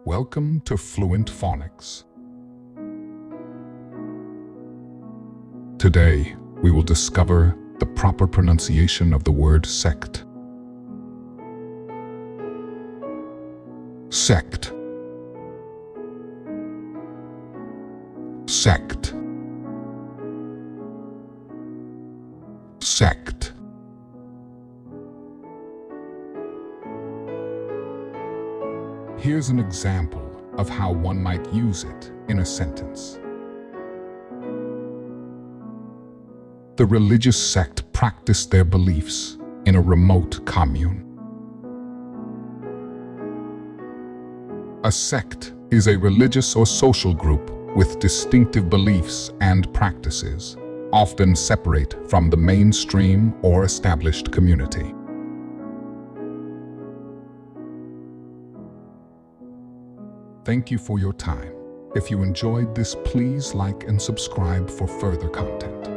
Welcome to Fluent Phonics. Today, we will discover the proper pronunciation of the word sect. Sect. Sect. Sect. Here's an example of how one might use it in a sentence. The religious sect practiced their beliefs in a remote commune. A sect is a religious or social group with distinctive beliefs and practices, often separate from the mainstream or established community. Thank you for your time. If you enjoyed this, please like and subscribe for further content.